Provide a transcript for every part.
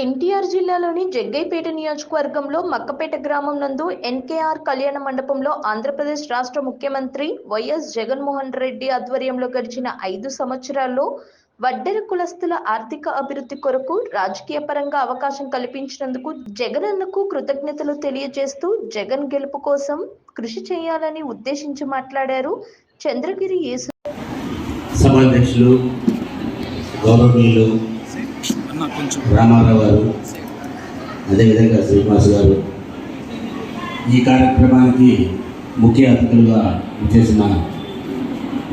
ఎన్టీఆర్ జిల్లాలోని జగ్గైపేట నియోజకవర్గంలో మక్కపేట గ్రామం నందు ఎన్కేఆర్ కళ్యాణ మండపంలో ఆంధ్రప్రదేశ్ రాష్ట్ర ముఖ్యమంత్రి వైఎస్ జగన్మోహన్ రెడ్డి ఆధ్వర్యంలో గడిచిన 5 సంవత్సరాల్లో వడ్డెర కులస్తుల ఆర్థిక అభివృద్ధి కొరకు రాజకీయ పరంగా అవకాశం కల్పించినందుకు జగనన్నకు కృతజ్ఞతలు తెలియజేస్తూ జగన్ గెలుపు కోసం కృషి చేయాలని ఉద్దేశించి మాట్లాడారు. చంద్రగిరి యేసు సభాధ్యక్షులు గౌరవనీయులు రామారావు గారు, అదేవిధంగా శ్రీనివాస్ గారు, ఈ కార్యక్రమానికి ముఖ్య అతిథులుగా చేసిన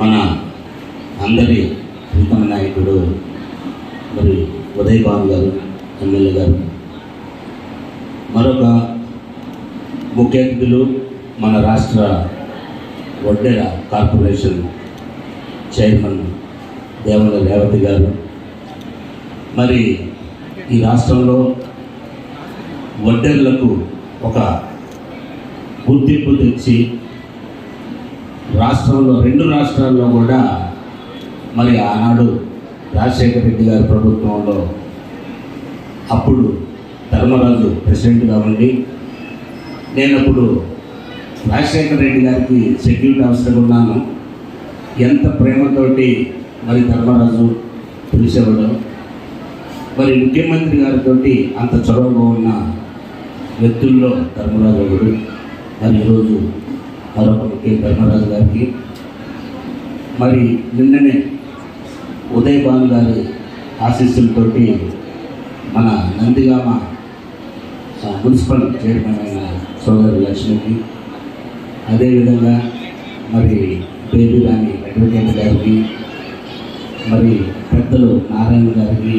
మన అందరి ప్రీతమ నాయకుడు మరి ఉదయ్ భాను గారు, ఎమ్మెల్యే గారు, మరొక ముఖ్య అతిథులు మన రాష్ట్ర వడ్డెర కార్పొరేషన్ చైర్మన్ దేవల రేవతి గారు. మరి ఈ రాష్ట్రంలో వడ్డెర్లకు ఒక గుర్తింపు తెచ్చి రాష్ట్రంలో 2 రాష్ట్రాల్లో కూడా మరి ఆనాడు రాజశేఖర రెడ్డి గారి ప్రభుత్వంలో అప్పుడు ధర్మరాజు ప్రెసిడెంట్గా ఉండి నేను అప్పుడు రాజశేఖర రెడ్డి గారికి సెక్యూరిటీ అవసరం ఉన్నాను. ఎంత ప్రేమతోటి మరి ధర్మరాజు పిలిచేవాడు. మరి ముఖ్యమంత్రి గారితో అంత చొరవగా ఉన్న వ్యక్తుల్లో ధర్మరాజు ఒకడు. మరి ఈరోజు మరొక ముఖ్య ధర్మరాజు గారికి మరి నిన్ననే ఉదయ్ భాను గారి ఆశీస్సులతోటి మన నందిగామ మున్సిపల్ చైర్మన్ అయిన సోదరి లక్ష్మికి, అదేవిధంగా మరి బేబీ రాణి అడ్వకేట్ గారికి, మరి పెద్దలు నారాయణ గారికి,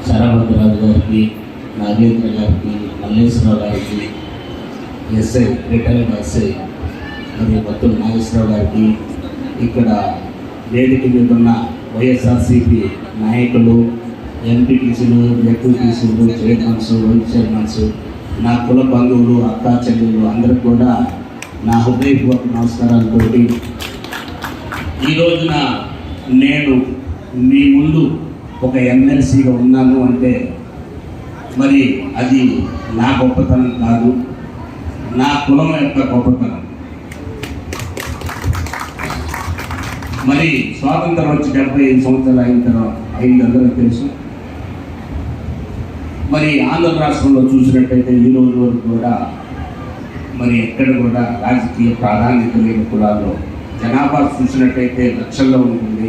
శరభద్రరాజు గారికి, నాగేంద్ర గారికి, మల్లేశ్వరరావు గారికి, ఎస్ఐ రిటైర్డ్ ఎస్ఐ మరి భక్తులు నాగేశ్వరరావు గారికి, ఇక్కడ వేదిక మీద ఉన్న వైఎస్ఆర్సీపీ నాయకులు, ఎంపీటీసీలు, జెడ్పీటీసీలు, చైర్మన్స్, వైస్ చైర్మన్స్, నా కుల బంధువులు, అక్కా చెల్లెళ్ళు అందరికి కూడా నా హృదయపూర్వక నమస్కారాలతో ఈ రోజున నేను మీ ముందు ఒక ఎమ్మెల్సీగా ఉన్నాను అంటే మరి అది నా గొప్పతనం కాదు, నా కులం యొక్క గొప్పతనం. మరి స్వాతంత్రం వచ్చి 75 సంవత్సరాలు అయింది అందరూ తెలుసు. మరి ఆంధ్ర రాష్ట్రంలో చూసినట్టయితే ఈ రోజు వరకు కూడా మరి ఎక్కడ కూడా రాజకీయ ప్రాధాన్యత లేని కులాల్లో జనాభా చూసినట్టయితే లక్షల్లో ఉంటుంది,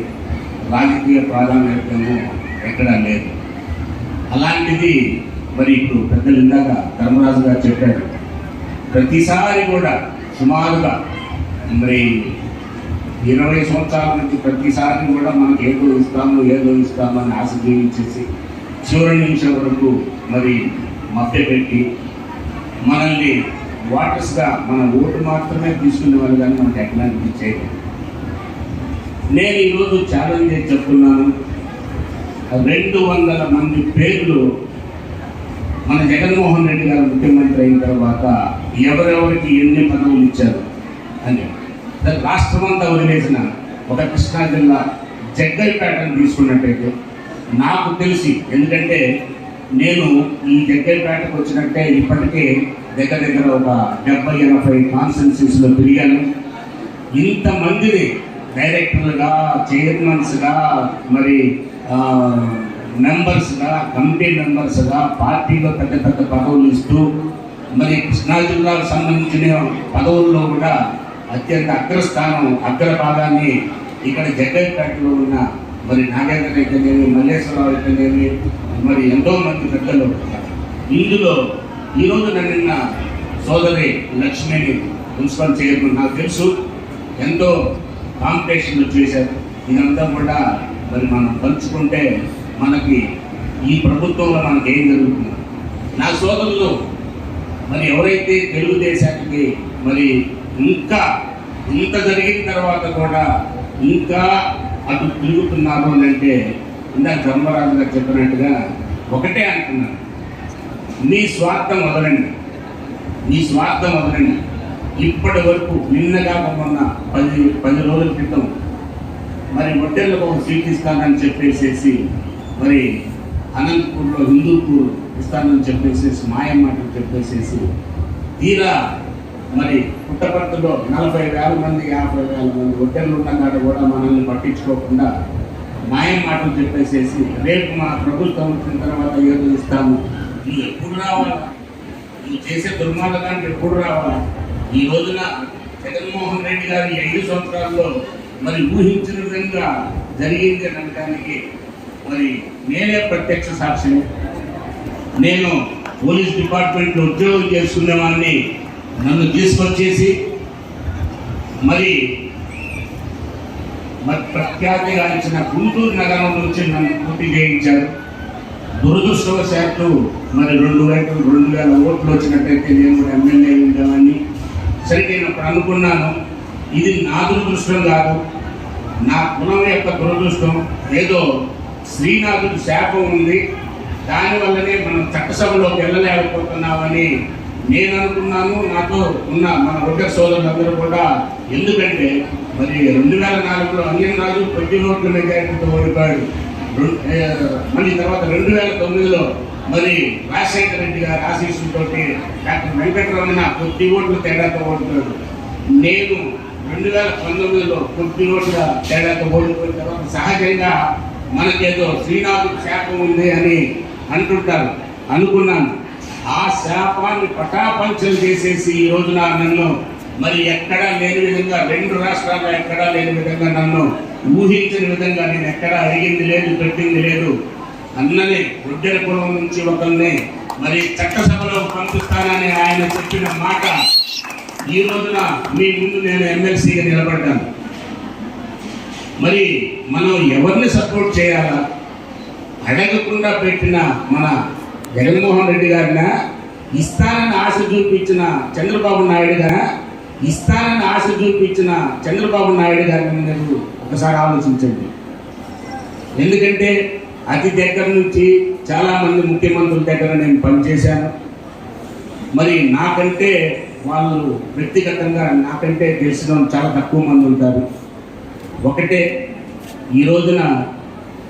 రాజకీయ ప్రాధాన్యతను ఎక్కడా లేదు. అలాంటిది మరి ఇప్పుడు పెద్దలు ఇందాక ధర్మరాజు గారు చెప్పారు, ప్రతిసారి కూడా సుమారుగా మరి 20 సంవత్సరాల నుంచి ప్రతిసారి కూడా మనకి ఏదో ఇస్తాము అని ఆశ జీవించేసి చివరి నిమిషం వరకు మరి మభ్యపెట్టి మనల్ని వాటర్స్గా మన ఓటు మాత్రమే తీసుకునే వాళ్ళు కానీ మనకి ఎకనామిక్ ఇచ్చేది. నేను ఈరోజు ఛాలెంజ్ చేసి చెప్తున్నాను, 200 మంది పేర్లు మన జగన్మోహన్ రెడ్డి గారు ముఖ్యమంత్రి అయిన తర్వాత ఎవరెవరికి ఎన్ని పదవులు ఇచ్చారు అని రాష్ట్రమంతా వదిలేసిన ఒక కృష్ణా జిల్లా జగ్గైపేటను తీసుకున్నట్టయితే నాకు తెలిసి, ఎందుకంటే నేను ఈ జగ్గైపేటకు వచ్చినట్టే ఇప్పటికే దగ్గర ఒక 70-80 కాన్స్టిట్యున్సీస్లో తిరిగాను. ఇంతమందిని డైరెక్టర్లుగా, చైర్మన్స్గా, మరి మెంబర్స్గా, కమిటీ మెంబర్స్గా, పార్టీలో పెద్ద పదవులు ఇస్తూ మరి కృష్ణా జిల్లాకు సంబంధించిన పదవుల్లో కూడా అత్యంత అగ్రభాగాన్ని ఇక్కడ జగ్గైపేటలో ఉన్న మరి నాగేంద్ర అయితేనేమి, మల్లేశ్వరరావు అయితేనేమి, మరి ఎంతోమంది పెద్దలు. ఇందులో ఈరోజు నిన్న సోదరి లక్ష్మిని మున్సిపల్ చైర్మన్ నాకు తెలుసు ఎంతో కాంపిటీషన్లు చేశారు. ఇదంతా కూడా మరి మనం పంచుకుంటే మనకి ఈ ప్రభుత్వంలో మనకి ఏం జరుగుతుంది. నా సోదరులు మరి ఎవరైతే తెలుగుదేశానికి మరి ఇంకా ఇంత జరిగిన తర్వాత కూడా ఇంకా అటు తిరుగుతున్నారు అని అంటే ఇందాక ధర్మరాజు గారు చెప్పినట్టుగా ఒకటే అంటున్నాను, నీ స్వార్థం వదలండి. ఇప్పటి వరకు నిన్న కాకుండా 10 రోజుల క్రితం మరి వడ్డెర్లకు ఒక సీట్ ఇస్తానని చెప్పేసి మరి అనంతపూర్లో హిందూపూర్ ఇస్తానని చెప్పేసి మాయ మాటలు చెప్పేసేసి తీరా మరి పుట్టపర్తిలో 40,000 మంది 50,000 మంది ఒడ్డర్లు ఉన్న కాడ కూడా మనల్ని పట్టించుకోకుండా మాయం మాటలు చెప్పేసేసి రేపు మా ప్రభుత్వం వచ్చిన తర్వాత ఏదో ఇస్తాము, ఇది ఎప్పుడు రావాలా, ఇది చేసే దుర్మార్గానికి ఎప్పుడు రావాలా? ఈ రోజున జగన్మోహన్ రెడ్డి గారి 5 సంవత్సరాల్లో మరి ఊహించిన విధంగా జరిగింది అనడానికి మరి నేనే ప్రత్యక్ష సాక్షిని. నేను పోలీస్ డిపార్ట్మెంట్లో ఉద్యోగం చేసుకునేవాడిని, నన్ను తీసుకొచ్చేసి మరి ప్రఖ్యాతిగాంచిన గుంటూరు నగరం నుంచి నన్ను పోటీ చేయించారు. దురదృష్టవశాత్తు మరి 2,000 ఓట్లు వచ్చినట్టయితే నేను కూడా ఎమ్మెల్యే ఉండేవాడిని. సరే నేను అప్పుడు అనుకున్నాను, ఇది నా దురదృష్టం కాదు, నా కులం యొక్క దురదృష్టం, ఏదో శ్రీనాథుడి శాపం ఉంది, దానివల్లనే మనం చట్టసభలోకి వెళ్ళలేకపోతున్నామని నేను అనుకున్నాను. నాతో ఉన్న మన ఒడ్డర్ సోదరులందరూ కూడా. ఎందుకంటే మరి 2004లో అంజన్ రాజు 10 ఓట్ల మెజారిటీతో ఓడిపోయాడు. మళ్ళీ తర్వాత 2009లో మరి రాజశేఖర రెడ్డి గారి ఆశీస్సులతో డాక్టర్ వెంకటరమణ 10 ఓట్ల తేడాతో ఓడిపోయాడు. నేను 2019లో 10 ఓట్ల తేడాతో ఓడిపోయిన తర్వాత సహజంగా మనకేదో శ్రీనాథుడి శాపం ఉంది అని అంటుంటారు. అనుకున్నాను, ఆ శాపాన్ని పటాపంచలు చేసేసి ఈ రోజున నన్ను మరి ఎక్కడా లేని విధంగా 2 రాష్ట్రాల్లో ఎక్కడా లేని విధంగా నన్ను ఊహించిన విధంగా నేను ఎక్కడా అడిగింది లేదు, పెట్టింది లేదు. అన్ననే ఒడ్డెర కులం నుంచి ఒకరిని మరి చట్టసభలో పంపిస్తానని ఆయన చెప్పిన మాట ఈ రోజున మీ ముందు నేను ఎమ్మెల్సీగా నిలబడ్డాను. మరి మనం ఎవరిని సపోర్ట్ చేయాలా? అడగకుండా పెట్టిన మన జగన్మోహన్ రెడ్డి గారిన, ఇస్తానని ఆశ చూపించిన చంద్రబాబు నాయుడు గారు, ఇస్తానని ఆశ చూపించిన చంద్రబాబు నాయుడు గారిని మీరు ఒకసారి ఆలోచించండి. ఎందుకంటే అతి దగ్గర నుంచి చాలామంది ముఖ్యమంత్రుల దగ్గర నేను పనిచేశాను. మరి నాకంటే వాళ్ళు వ్యక్తిగతంగా నాకంటే తెలిసిన చాలా తక్కువ మంది ఉంటారు. ఒకటే, ఈ రోజున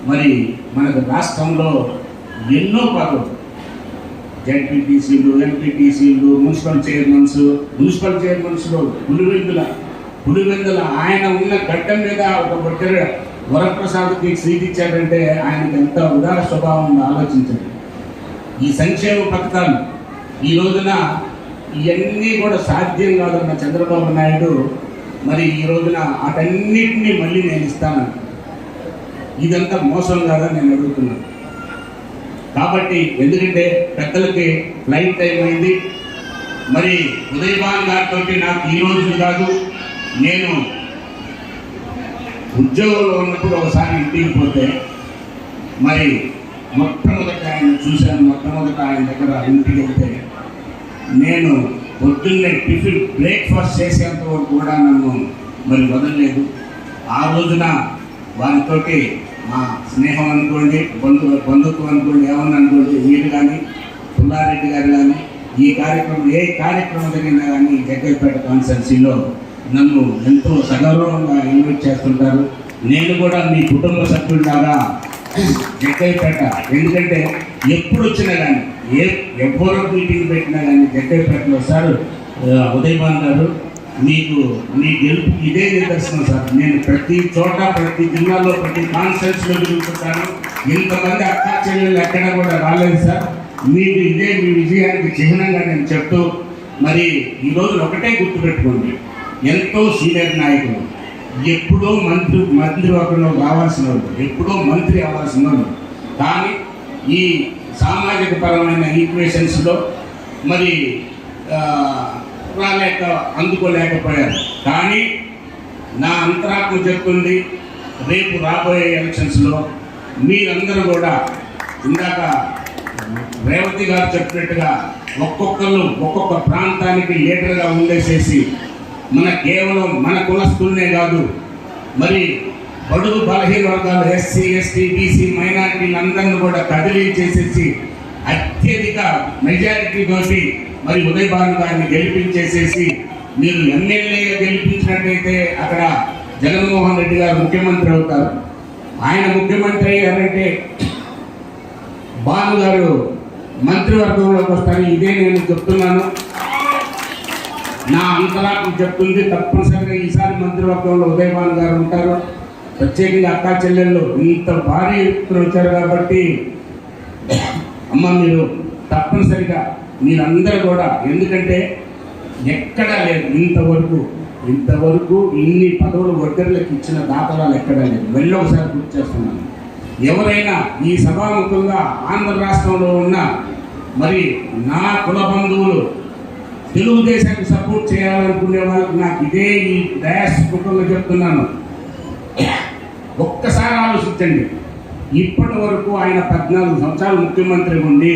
మరి మనకు రాష్ట్రంలో ఎన్నో పదవులు, జడ్పీటీసీలు, ఎంపీటీసీలు, మున్సిపల్ చైర్మన్స్లో పులివెందుల ఆయన ఉన్న గడ్డ మీద ఒక బొట్టెర వరప్రసాద్కి సీట్ ఇచ్చాడంటే ఆయనకి ఎంత ఉదార స్వభావం ఉందో ఆలోచించండి. ఈ సంక్షేమ పథకాలు ఈ రోజున ఇవన్నీ కూడా సాధ్యం కాదన్న చంద్రబాబు నాయుడు మరి ఈ రోజున వాటన్నిటినీ మళ్ళీ నేను ఇస్తాను. ఇదంతా మోసం కాదని నేను అడుగుతున్నాను. కాబట్టి ఎందుకంటే పెద్దలకి ఫ్లైట్ టైం అయింది. మరి ఉదయభాన్ గారితో నాకు ఈ రోజు కాదు, నేను ఉద్యోగంలో ఉన్నప్పుడు ఒకసారి ఇంటికి పోతే మరి మొట్టమొదట ఆయన చూశాను. మొట్టమొదట ఆయన దగ్గర ఇంటికి వెళ్తే నేను పొద్దున్నే టిఫిన్ బ్రేక్ఫాస్ట్ చేసేంత వరకు కూడా నన్ను మరి వదలలేదు. ఆ రోజున వారితోటి మా స్నేహం అనుకోండి, బంధుత్వం అనుకోండి, ఏమన్నా అనుకోండి, మీరు కానీ పుల్లారెడ్డి గారు కానీ ఈ కార్యక్రమం ఏ కార్యక్రమం జరిగినా కానీ జగ్గైపేట కాన్స్టిట్యున్సీలో నన్ను ఎంతో సగౌరవంగా ఇన్వైట్ చేస్తుంటారు. నేను కూడా మీ కుటుంబ సభ్యులాగా జగ్గైపేట, ఎందుకంటే ఎప్పుడు వచ్చినా కానీ ఎవరో మీటింగ్ పెట్టినా కానీ జగ్గైపేటలో సార్ ఉదయభాన్ గారు మీకు మీ గెలుపు ఇదే నిదర్శనం సార్. నేను ప్రతి చోట ప్రతి జిల్లాలో ప్రతి కాన్ఫరెన్స్లో తిరుగుతుంటాను. ఇంతమంది అక్కా చెల్లెళ్ళు ఎక్కడ కూడా రాలేదు సార్. మీకు ఇదే మీ విజయానికి చిహ్నంగా నేను చెప్తూ మరి ఈరోజు ఒకటే గుర్తుపెట్టుకోండి, ఎంతో సీనియర్ నాయకులు, ఎప్పుడో మంత్రివర్గంలో రావాల్సిన వాళ్ళు, ఎప్పుడో మంత్రి అవ్వాల్సిన వాళ్ళు, కానీ ఈ సామాజిక పరమైన ఈక్వేషన్స్లో మరి అందుకోలేకపోయారు. కానీ నా అంతరాత్మ చెప్తుంది, రేపు రాబోయే ఎలక్షన్స్లో మీరందరూ కూడా ఇందాక రేవతి గారు చెప్పినట్టుగా ఒక్కొక్కరు ఒక్కొక్క ప్రాంతానికి లీడర్గా ఉండేసేసి కేవలం మన కులస్తులనే కాదు, మరి బడుగు బలహీన వర్గాలు ఎస్సీ, ఎస్టీ, బీసీ, మైనారిటీలందరినీ కూడా కదిలీ చేసేసి అత్యధిక మెజారిటీ తోటి మరి ఉదయభాను గారిని గెలిపించేసేసి మీరు ఎమ్మెల్యేగా గెలిపించినట్టయితే అక్కడ జగన్మోహన్ రెడ్డి గారు ముఖ్యమంత్రి అవుతారు. ఆయన ముఖ్యమంత్రి అయ్యారంటే భాను గారు మంత్రివర్గంలోకి వస్తారు. ఇదే నేను చెప్తున్నాను, నా అంతరాత్మ చెప్తుంది. తప్పనిసరిగా ఈసారి మంత్రివర్గంలో ఉదయభాను గారు ఉంటారు. ప్రత్యేకంగా అక్కా చెల్లెళ్ళు ఇంత భారీ ఎత్తున వచ్చారు కాబట్టి అమ్మ మీరు తప్పనిసరిగా మీరందరూ కూడా, ఎందుకంటే ఎక్కడా లేదు ఇంతవరకు ఇన్ని పదవులు ఒడ్డర్లకు ఇచ్చిన దాఖలాలు ఎక్కడా లేదు. ఒకసారి గుర్తు చేస్తున్నాను. ఎవరైనా ఈ సభాముఖంగా ఆంధ్ర రాష్ట్రంలో ఉన్న మరి నా కుల బంధువులు తెలుగుదేశానికి సపోర్ట్ చేయాలనుకునే వాళ్ళకి నాకు ఇదే ఈ డయాస్ కుటుంబంలో చెప్తున్నాను, ఒక్కసారి ఆలోచించండి. ఇప్పటి వరకు ఆయన 14 సంవత్సరాలు ముఖ్యమంత్రి ఉండి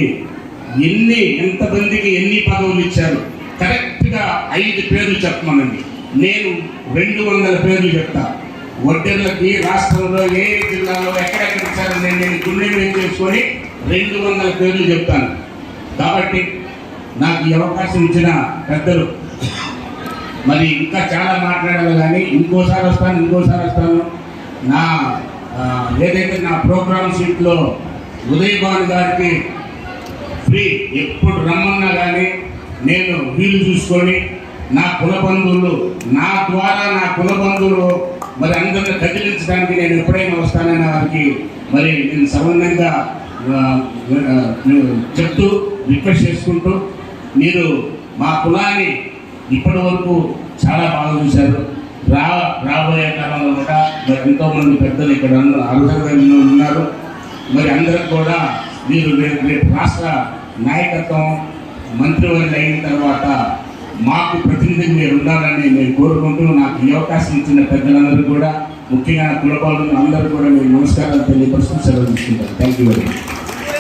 ఎంతమందికి ఎన్ని పదవులు ఇచ్చారు? కరెక్ట్గా 5 పేర్లు చెప్పమనండి. నేను 200 పేర్లు చెప్తా. ఒడ్డెర్లకి రాష్ట్రంలో ఏ జిల్లాలో ఎక్కడెక్కడ ఇచ్చారో నేను గుండె మీద చేసుకొని 200 పేర్లు చెప్తాను. కాబట్టి నాకు ఈ అవకాశం ఇచ్చిన పెద్దలు, మరి ఇంకా చాలా మాట్లాడాలి కానీ ఇంకోసారి వస్తాను. నా ఏదైతే నా ప్రోగ్రామ్ షీట్లో ఉదయభాను గారికి ఫ్రీ ఎప్పుడు రమ్మన్నా కానీ నేను వీలు చూసుకొని నా కుల బంధువులు, నా ద్వారా నా కుల బంధువులు మరి అందరిని కదిలించడానికి నేను ఎప్పుడైనా వస్తానని వారికి మరి నేను సమానంగా చెప్తూ రిక్వెస్ట్ చేసుకుంటూ, మీరు మా కులాన్ని ఇప్పటి వరకు చాలా బాగా చూశారు. రాబోయే కాలంలో కూడా మరి ఎంతోమంది పెద్దలు ఇక్కడ అర్హులుగా ఉన్నారు. మరి అందరికి కూడా మీరు రేపు రాష్ట్ర నాయకత్వం మంత్రివర్గం అయిన తర్వాత మాకు ప్రతినిధిగా మీరు ఉండాలని నేను కోరుకుంటూ, నాకు ఈ అవకాశం ఇచ్చిన పెద్దలందరూ కూడా, ముఖ్యంగా కులపాలను అందరూ కూడా నేను నమస్కారాలు తెలియపరుస్తూ సెలవు తీసుకుంటాను. Thank you very much.